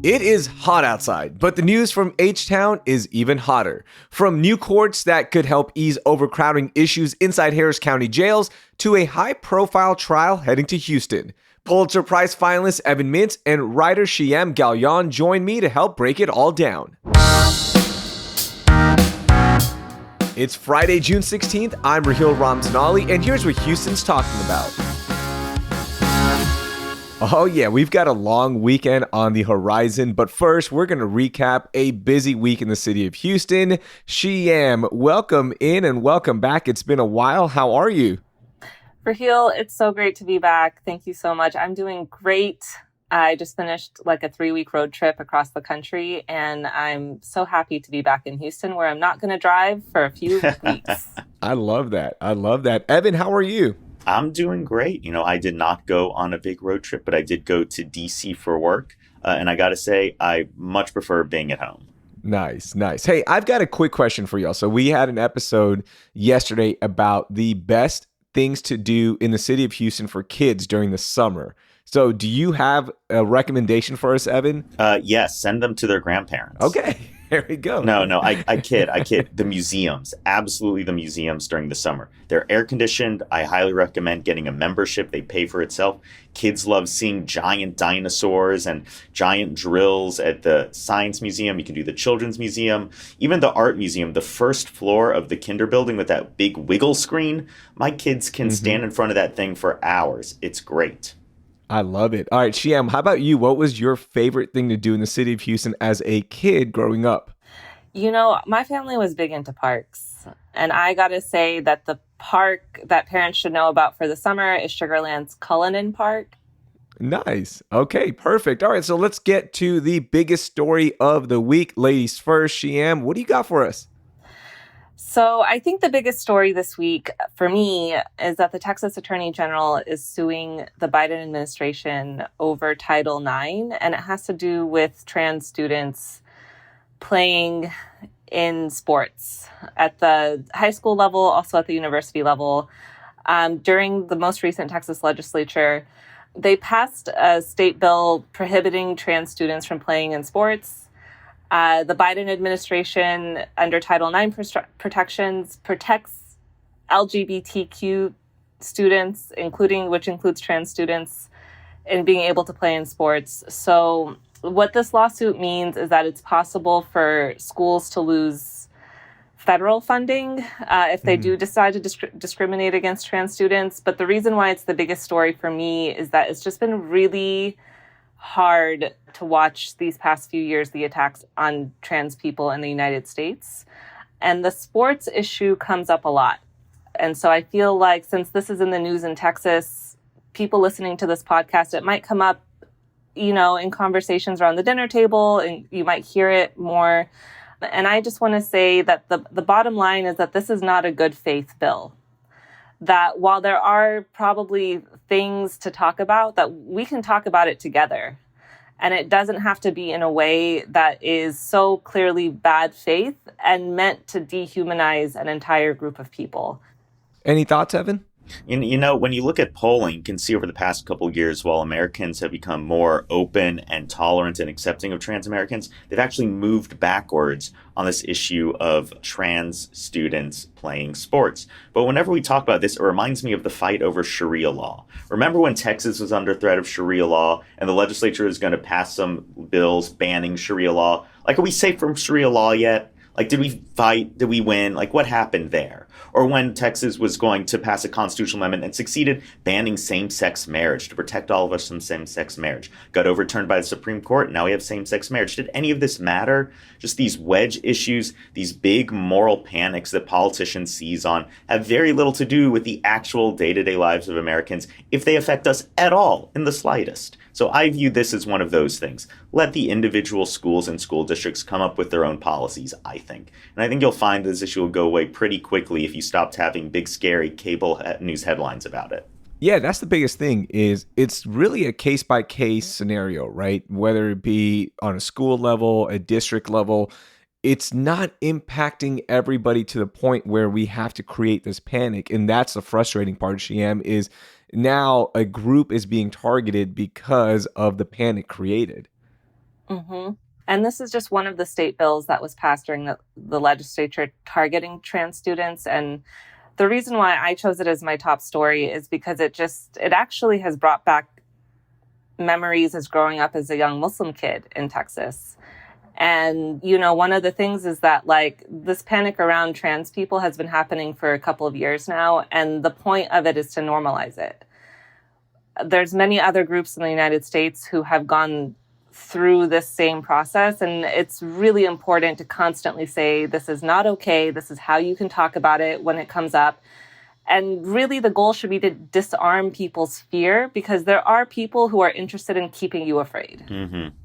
It is hot outside, but the news from H-Town is even hotter. From new courts that could help ease overcrowding issues inside Harris County jails to a high-profile trial heading to Houston. Pulitzer Prize finalist Evan Mintz and writer Shiyam Galyon join me to help break it all down. It's Friday, June 16th. I'm Raheel Ramzanali, and here's what Houston's talking about. Oh yeah, we've got a long weekend on the horizon, but first we're going to recap a busy week in the city of Houston. Shiyam, welcome in and welcome back. It's been a while. How are you? Raheel, it's so great to be back. Thank you so much. I'm doing great. I just finished like a 3-week road trip across the country, and I'm so happy to be back in Houston where I'm not going to drive for a few weeks. I love that. Evan, how are you? I'm doing great. I did not go on a big road trip, but I did go to DC for work. And I got to say, I much prefer being at home. Nice. Hey, I've got a quick question for y'all. So we had an episode yesterday about the best things to do in the city of Houston for kids during the summer. So do you have a recommendation for us, Evan? Yes, send them to their grandparents. Okay. There we go. No, I kid. The museums, absolutely the museums during the summer. They're air conditioned. I highly recommend getting a membership. They pay for itself. Kids love seeing giant dinosaurs and giant drills at the Science Museum. You can do the Children's Museum, even the Art Museum, the first floor of the Kinder Building with that big wiggle screen. My kids can stand in front of that thing for hours. It's great. I love it. All right, Shiyam, how about you? What was your favorite thing to do in the city of Houston as a kid growing up? My family was big into parks. And I got to say that the park that parents should know about for the summer is Sugarland's Cullinan Park. Nice. Okay, perfect. All right, so let's get to the biggest story of the week. Ladies first, Shiyam, what do you got for us? So I think the biggest story this week for me is that the Texas Attorney General is suing the Biden administration over Title IX, and it has to do with trans students playing in sports at the high school level, also at the university level. During the most recent Texas legislature, they passed a state bill prohibiting trans students from playing in sports. The Biden administration, under Title IX protections, protects LGBTQ students, which includes trans students, in being able to play in sports. So what this lawsuit means is that it's possible for schools to lose federal funding if they do decide to discriminate against trans students. But the reason why it's the biggest story for me is that it's just been really hard to watch these past few years, the attacks on trans people in the United States. And the sports issue comes up a lot. And so I feel like since this is in the news in Texas, people listening to this podcast, it might come up, in conversations around the dinner table, and you might hear it more. And I just want to say that the bottom line is that this is not a good faith bill. That while there are probably things to talk about, that we can talk about it together. And it doesn't have to be in a way that is so clearly bad faith and meant to dehumanize an entire group of people. Any thoughts, Evan? When you look at polling, you can see over the past couple of years, while Americans have become more open and tolerant and accepting of trans Americans, they've actually moved backwards on this issue of trans students playing sports. But whenever we talk about this, it reminds me of the fight over Sharia law. Remember when Texas was under threat of Sharia law and the legislature is going to pass some bills banning Sharia law? Are we safe from Sharia law yet? Did we fight? Did we win? What happened there? Or when Texas was going to pass a constitutional amendment and succeeded banning same-sex marriage to protect all of us from same-sex marriage. Got overturned by the Supreme Court. Now we have same-sex marriage. Did any of this matter? Just these wedge issues, these big moral panics that politicians seize on have very little to do with the actual day-to-day lives of Americans if they affect us at all in the slightest. So I view this as one of those things. Let the individual schools and school districts come up with their own policies, I think. And I think you'll find this issue will go away pretty quickly if you stopped having big, scary cable news headlines about it. Yeah, that's the biggest thing is it's really a case-by-case scenario, right? Whether it be on a school level, a district level, it's not impacting everybody to the point where we have to create this panic. And that's the frustrating part, Shiyam, is now a group is being targeted because of the panic created. Mm-hmm. And this is just one of the state bills that was passed during the legislature targeting trans students. And the reason why I chose it as my top story is because it actually has brought back memories as growing up as a young Muslim kid in Texas. And, one of the things is that, this panic around trans people has been happening for a couple of years now. And the point of it is to normalize it. There's many other groups in the United States who have gone through this same process. And it's really important to constantly say, this is not okay. This is how you can talk about it when it comes up. And really the goal should be to disarm people's fear, because there are people who are interested in keeping you afraid. Mm-hmm.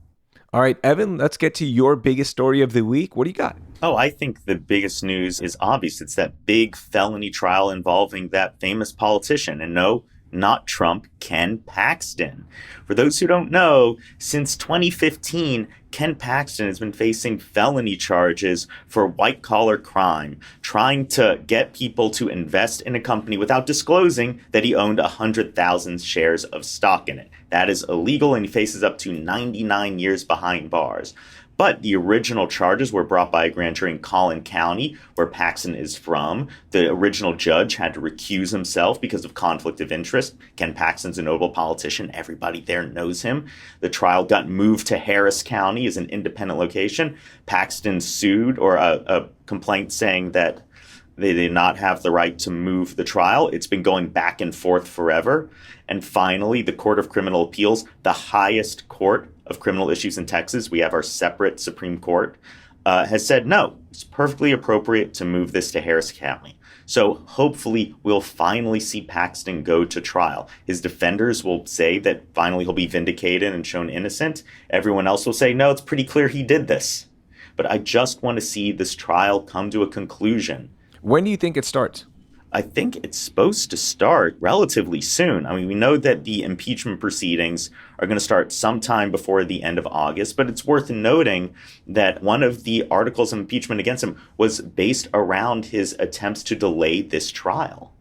All right, Evan, let's get to your biggest story of the week. What do you got? Oh, I think the biggest news is obvious. It's that big felony trial involving that famous politician. And no, not Trump, Ken Paxton. For those who don't know, since 2015, Ken Paxton has been facing felony charges for white-collar crime, trying to get people to invest in a company without disclosing that he owned 100,000 shares of stock in it. That is illegal, and he faces up to 99 years behind bars. But the original charges were brought by a grand jury in Collin County, where Paxton is from. The original judge had to recuse himself because of conflict of interest. Ken Paxton's a notable politician. Everybody there knows him. The trial got moved to Harris County as an independent location. Paxton sued, or a complaint saying that they did not have the right to move the trial. It's been going back and forth forever. And finally, the Court of Criminal Appeals, the highest court of criminal issues in Texas, we have our separate Supreme Court, has said, no, it's perfectly appropriate to move this to Harris County. So hopefully we'll finally see Paxton go to trial. His defenders will say that finally he'll be vindicated and shown innocent. Everyone else will say, no, it's pretty clear he did this. But I just want to see this trial come to a conclusion. When do you think it starts? I think it's supposed to start relatively soon. I mean, we know that the impeachment proceedings are going to start sometime before the end of August, but it's worth noting that one of the articles of impeachment against him was based around his attempts to delay this trial.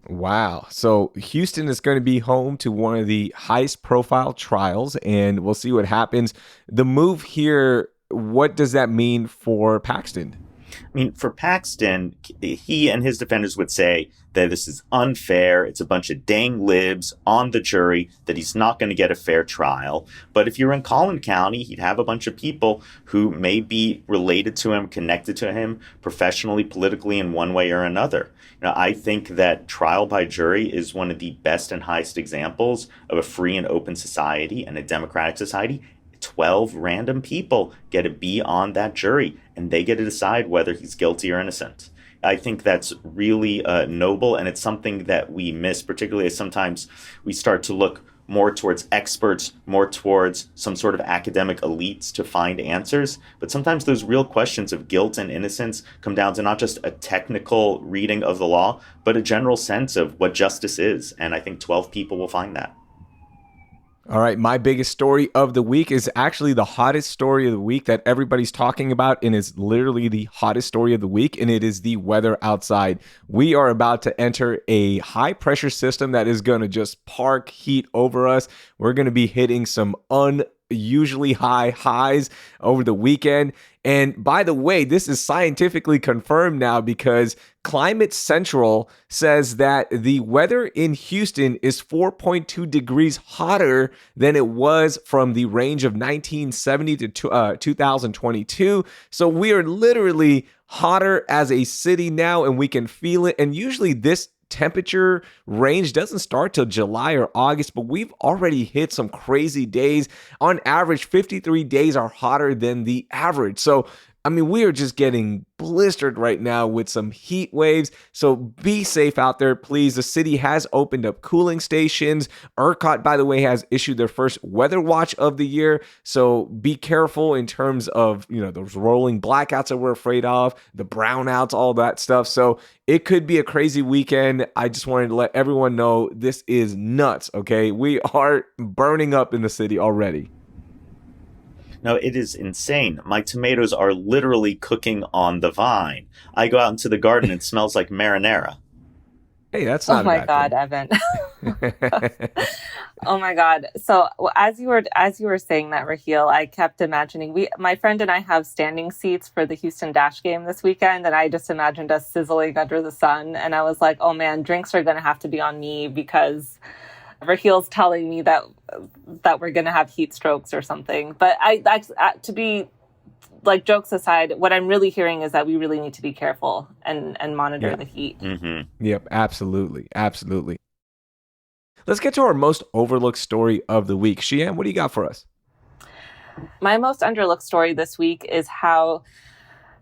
Wow. So Houston is going to be home to one of the highest profile trials, and we'll see what happens. The move here, what does that mean for Paxton? I mean, for Paxton, he and his defenders would say that this is unfair. It's a bunch of dang libs on the jury, that he's not going to get a fair trial. But if you're in Collin County, he'd have a bunch of people who may be related to him, connected to him professionally, politically, in one way or another. I think that trial by jury is one of the best and highest examples of a free and open society and a democratic society. 12 random people get to be on that jury, and they get to decide whether he's guilty or innocent. I think that's really noble, and it's something that we miss, particularly as sometimes we start to look more towards experts, more towards some sort of academic elites to find answers. But sometimes those real questions of guilt and innocence come down to not just a technical reading of the law, but a general sense of what justice is. And I think 12 people will find that. All right, my biggest story of the week is actually the hottest story of the week that everybody's talking about, and is literally the hottest story of the week, and it is the weather outside. We are about to enter a high pressure system that is going to just park heat over us. We're going to be hitting some unusually high highs over the weekend. And by the way, this is scientifically confirmed now, because Climate Central says that the weather in Houston is 4.2 degrees hotter than it was from the range of 1970 to 2022. So we are literally hotter as a city now, and we can feel it. And usually this temperature range doesn't start till July or August, but we've already hit some crazy days. On average, 53 days are hotter than the average. So, I mean, we are just getting blistered right now with some heat waves. So be safe out there, please. The city has opened up cooling stations. ERCOT, by the way, has issued their first weather watch of the year. So be careful in terms of, those rolling blackouts that we're afraid of, the brownouts, all that stuff. So it could be a crazy weekend. I just wanted to let everyone know this is nuts, okay? We are burning up in the city already. No, it is insane. My tomatoes are literally cooking on the vine. I go out into the garden and it smells like marinara. Hey, that's not Oh my a bad God, thing. Evan. Oh my God. So as you were saying that, Raheel, I kept imagining my friend and I have standing seats for the Houston Dash game this weekend, and I just imagined us sizzling under the sun. And I was like, oh man, drinks are gonna have to be on me because Raheel's telling me that we're gonna have heat strokes or something. But to be like, jokes aside, what I'm really hearing is that we really need to be careful and monitor the heat. Mm-hmm. Yep, absolutely. Absolutely. Let's get to our most overlooked story of the week. Shiyam, what do you got for us? My most underlooked story this week is how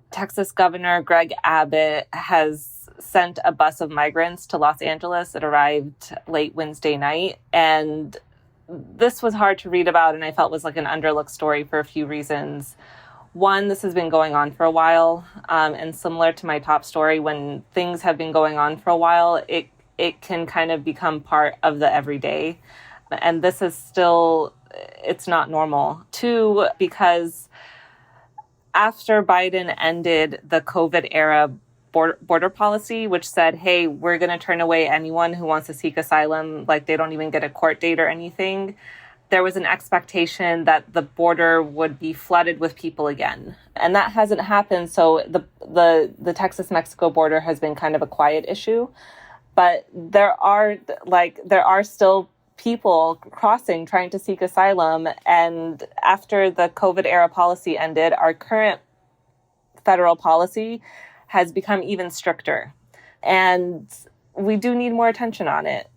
Texas Governor Greg Abbott has sent a bus of migrants to Los Angeles. It arrived late Wednesday night. And this was hard to read about, and I felt was like an underlooked story for a few reasons. One, this has been going on for a while. And similar to my top story, when things have been going on for a while, it can kind of become part of the everyday. And this is still, it's not normal. Two, because after Biden ended the COVID era border policy, which said, hey, we're going to turn away anyone who wants to seek asylum, like they don't even get a court date or anything, there was an expectation that the border would be flooded with people again. And that hasn't happened. So the Texas-Mexico border has been kind of a quiet issue. But there are still people crossing, trying to seek asylum. And after the COVID era policy ended, our current federal policy has become even stricter. And we do need more attention on it.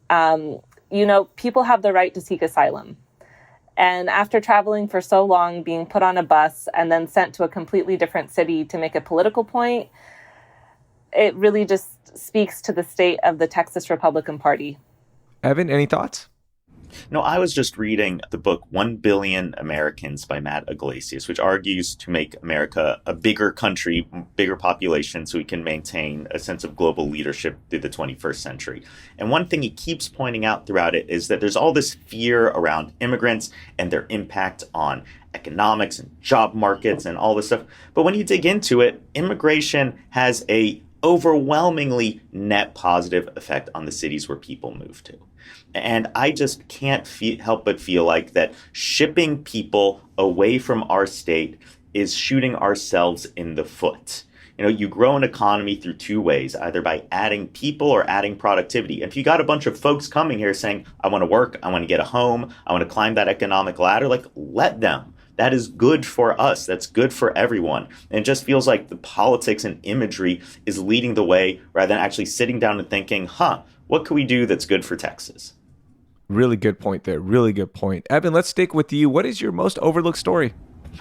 People have the right to seek asylum. And after traveling for so long, being put on a bus and then sent to a completely different city to make a political point, it really just speaks to the state of the Texas Republican Party. Evan, any thoughts? No, I was just reading the book 1 Billion Americans by Matt Iglesias, which argues to make America a bigger country, bigger population, so we can maintain a sense of global leadership through the 21st century. And one thing he keeps pointing out throughout it is that there's all this fear around immigrants and their impact on economics and job markets and all this stuff. But when you dig into it, immigration has a overwhelmingly net positive effect on the cities where people move to. And I just can't help but feel like that shipping people away from our state is shooting ourselves in the foot. You grow an economy through two ways, either by adding people or adding productivity. If you got a bunch of folks coming here saying, I want to work, I want to get a home, I want to climb that economic ladder, let them. That is good for us. That's good for everyone. And it just feels like the politics and imagery is leading the way rather than actually sitting down and thinking, what can we do that's good for Texas? Really good point there. Really good point. Evan, let's stick with you. What is your most overlooked story?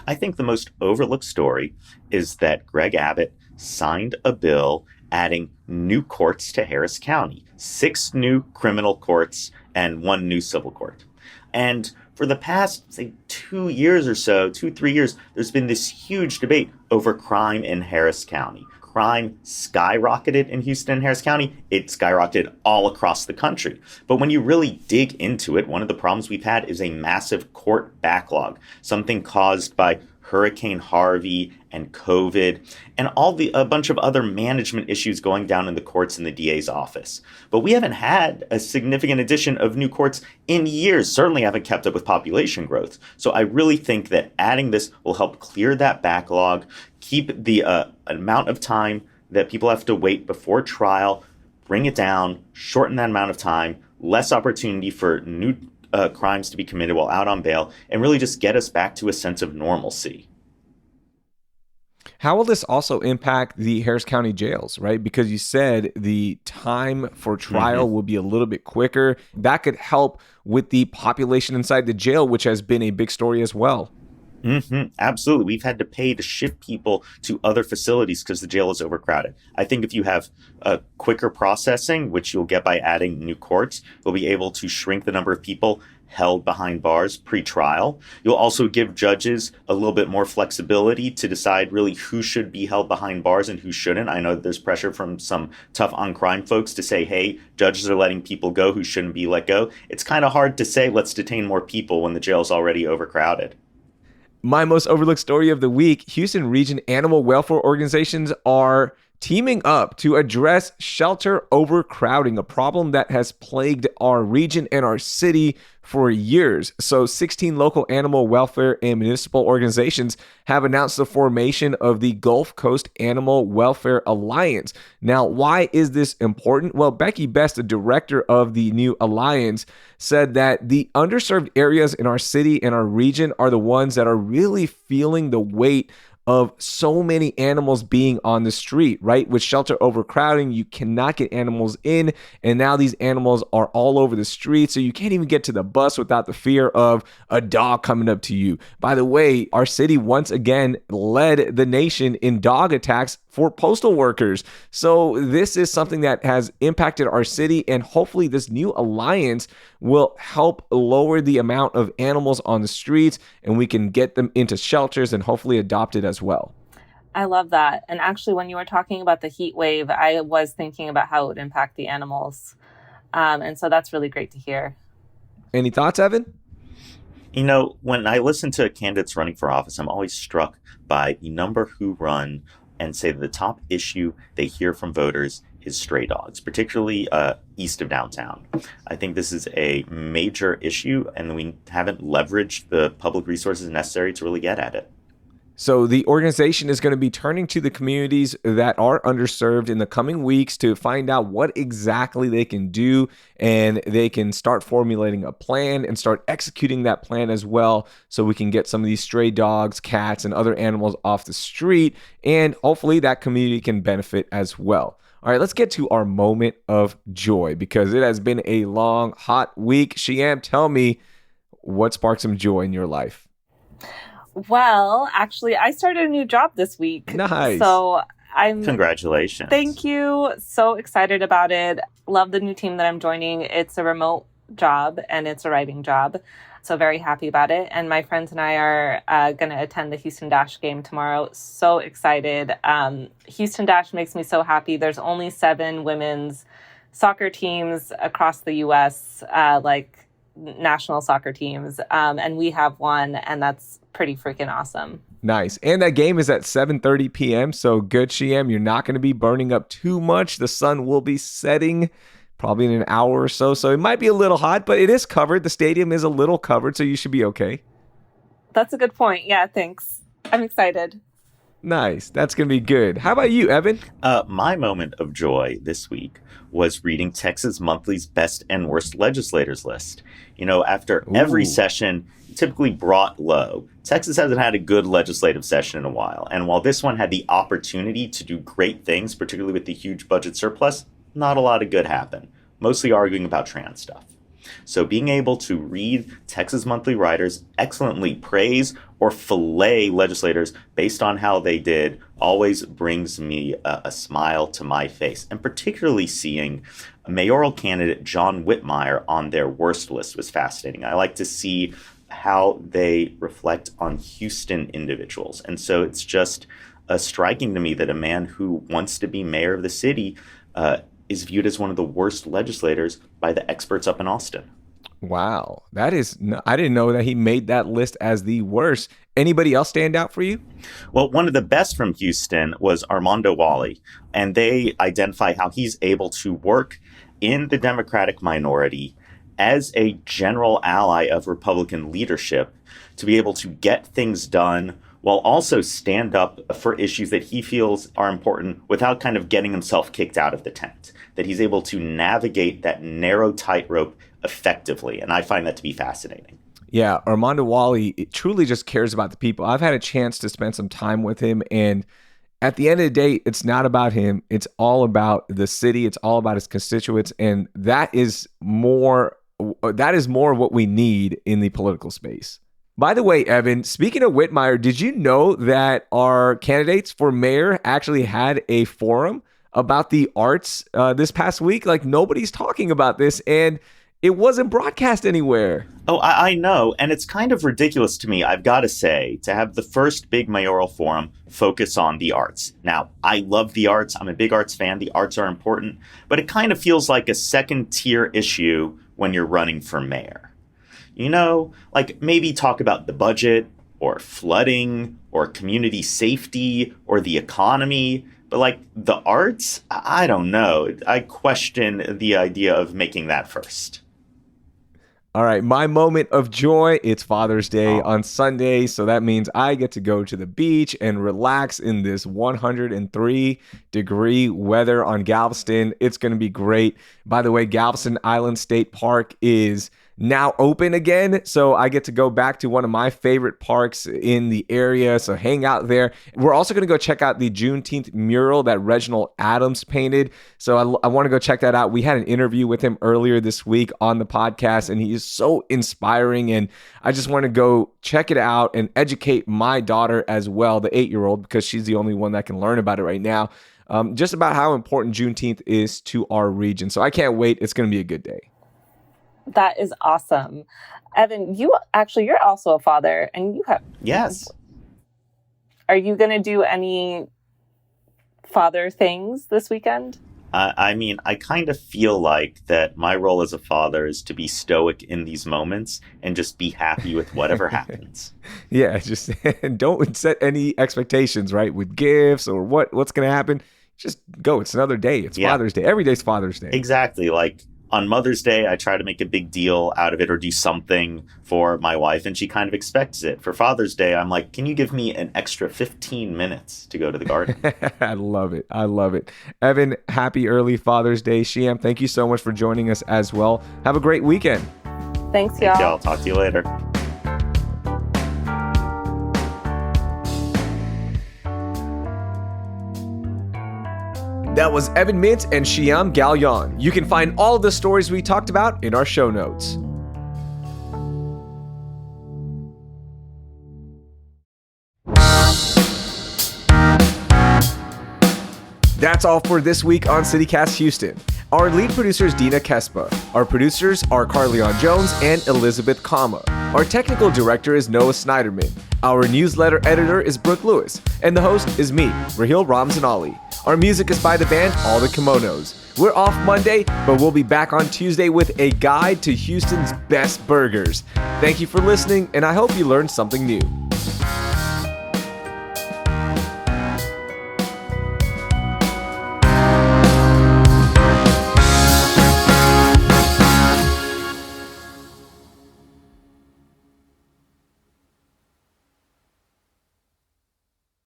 I think the most overlooked story is that Greg Abbott signed a bill adding new courts to Harris County, 6 new criminal courts and 1 new civil court. And for the past, say, 2 years or so, 2-3 years, there's been this huge debate over crime in Harris County. Crime skyrocketed in Houston and Harris County. It skyrocketed all across the country. But when you really dig into it, one of the problems we've had is a massive court backlog, something caused by Hurricane Harvey and COVID and a bunch of other management issues going down in the courts in the DA's office. But we haven't had a significant addition of new courts in years, certainly haven't kept up with population growth. So I really think that adding this will help clear that backlog, keep the amount of time that people have to wait before trial, bring it down, shorten that amount of time, less opportunity for new crimes to be committed while out on bail, and really just get us back to a sense of normalcy. How will this also impact the Harris County jails, right? Because you said the time for trial will be a little bit quicker. That could help with the population inside the jail, which has been a big story as well. Absolutely. We've had to pay to ship people to other facilities because the jail is overcrowded. I think if you have a quicker processing, which you'll get by adding new courts, you'll be able to shrink the number of people held behind bars pre-trial. You'll also give judges a little bit more flexibility to decide really who should be held behind bars and who shouldn't. I know that there's pressure from some tough on crime folks to say, hey, judges are letting people go who shouldn't be let go. It's kind of hard to say, let's detain more people when the jail's already overcrowded. My most overlooked story of the week, Houston region animal welfare organizations are teaming up to address shelter overcrowding, a problem that has plagued our region and our city for years. So 16 local animal welfare and municipal organizations have announced the formation of the Gulf Coast Animal Welfare Alliance. Now, why is this important? Well, Becky Best, the director of the new alliance, said that the underserved areas in our city and our region are the ones that are really feeling the weight of so many animals being on the street, right? With shelter overcrowding, you cannot get animals in, and now these animals are all over the street, so you can't even get to the bus without the fear of a dog coming up to you. By the way, our city once again led the nation in dog attacks for postal workers. So this is something that has impacted our city, and hopefully this new alliance will help lower the amount of animals on the streets, and we can get them into shelters and hopefully adopted as well. I love that. And actually, when you were talking about the heat wave, I was thinking about how it would impact the animals. And so that's really great to hear. Any thoughts, Evan? You know, when I listen to candidates running for office, I'm always struck by the number who run and say that the top issue they hear from voters is stray dogs, particularly east of downtown. I think this is a major issue, and we haven't leveraged the public resources necessary to really get at it. So the organization is going to be turning to the communities that are underserved in the coming weeks to find out what exactly they can do, and they can start formulating a plan and start executing that plan as well, so we can get some of these stray dogs, cats, and other animals off the street, and hopefully that community can benefit as well. All right, let's get to our moment of joy, because it has been a long, hot week. Shiyam, tell me what sparked some joy in your life. Well, actually, I started a new job this week. Nice. So Congratulations. Thank you. So excited about it. Love the new team that I'm joining. It's a remote job and it's a writing job. So very happy about it. And my friends and I are going to attend the Houston Dash game tomorrow. So excited. Houston Dash makes me so happy. There's only 7 women's soccer teams across the U.S., like national soccer teams. And we have one, and that's pretty freaking awesome. Nice. And that game is at 7:30 p.m. So good, Shiyam. You're not going to be burning up too much. The sun will be setting probably in an hour or so. So it might be a little hot, but it is covered. The stadium is a little covered, so you should be okay. That's a good point. Yeah, thanks. I'm excited. Nice. That's going to be good. How about you, Evan? My moment of joy this week was reading Texas Monthly's Best and Worst Legislators list. You know, after every session typically brought low, Texas hasn't had a good legislative session in a while. And while this one had the opportunity to do great things, particularly with the huge budget surplus, not a lot of good happened, mostly arguing about trans stuff. So being able to read Texas Monthly writers excellently praise or fillet legislators based on how they did always brings me a smile to my face. And particularly seeing mayoral candidate John Whitmire on their worst list was fascinating. I like to see how they reflect on Houston individuals. And so it's just striking to me that a man who wants to be mayor of the city is viewed as one of the worst legislators by the experts up in Austin. Wow. I didn't know that he made that list as the worst. Anybody else stand out for you? Well, one of the best from Houston was Armando Wally, and they identify how he's able to work in the Democratic minority as a general ally of Republican leadership to be able to get things done while also stand up for issues that he feels are important without kind of getting himself kicked out of the tent, that he's able to navigate that narrow tightrope effectively. And I find that to be fascinating. Yeah, Armando Wally truly just cares about the people. I've had a chance to spend some time with him, and at the end of the day, it's not about him. It's all about the city. It's all about his constituents, and that is more what we need in the political space. By the way, Evan, speaking of Whitmire, did you know that our candidates for mayor actually had a forum about the arts this past week? Like, nobody's talking about this, and it wasn't broadcast anywhere. Oh, I know. And it's kind of ridiculous to me, I've got to say, to have the first big mayoral forum focus on the arts. Now, I love the arts. I'm a big arts fan. The arts are important. But it kind of feels like a second-tier issue when you're running for mayor. You know, like maybe talk about the budget or flooding or community safety or the economy. But like the arts, I don't know. I question the idea of making that first. All right, my moment of joy, it's Father's Day on Sunday, so that means I get to go to the beach and relax in this 103-degree weather on Galveston. It's going to be great. By the way, Galveston Island State Park is now open again, so I get to go back to one of my favorite parks in the area, so hang out there. We're also going to go check out the Juneteenth mural that Reginald Adams painted, so I want to go check that out. We had an interview with him earlier this week on the podcast, and he is so inspiring, and I just want to go check it out and educate my daughter as well, the 8-year-old, because she's the only one that can learn about it right now, just about how important Juneteenth is to our region. So I can't wait. It's going to be a good day. That is awesome. Evan, you're also a father, and you have... Yes. Are you going to do any father things this weekend? I mean, I kind of feel like that my role as a father is to be stoic in these moments and just be happy with whatever happens. Yeah, just don't set any expectations, right, with gifts or what's going to happen. Just go. It's another day. It's Father's Day. Every day's Father's Day. Exactly. Like, on Mother's Day, I try to make a big deal out of it or do something for my wife, and she kind of expects it. For Father's Day, I'm like, can you give me an extra 15 minutes to go to the garden? I love it. I love it. Evan, happy early Father's Day. Shiyam, thank you so much for joining us as well. Have a great weekend. Thanks, y'all. I'll talk to you later. That was Evan Mintz and Shiyam Galyon. You can find all of the stories we talked about in our show notes. That's all for this week on CityCast Houston. Our lead producer is Dina Kespa. Our producers are Carleon Jones and Elizabeth Kama. Our technical director is Noah Snyderman. Our newsletter editor is Brooke Lewis. And the host is me, Raheel Ramzanali. Our music is by the band All the Kimonos. We're off Monday, but we'll be back on Tuesday with a guide to Houston's best burgers. Thank you for listening, and I hope you learned something new.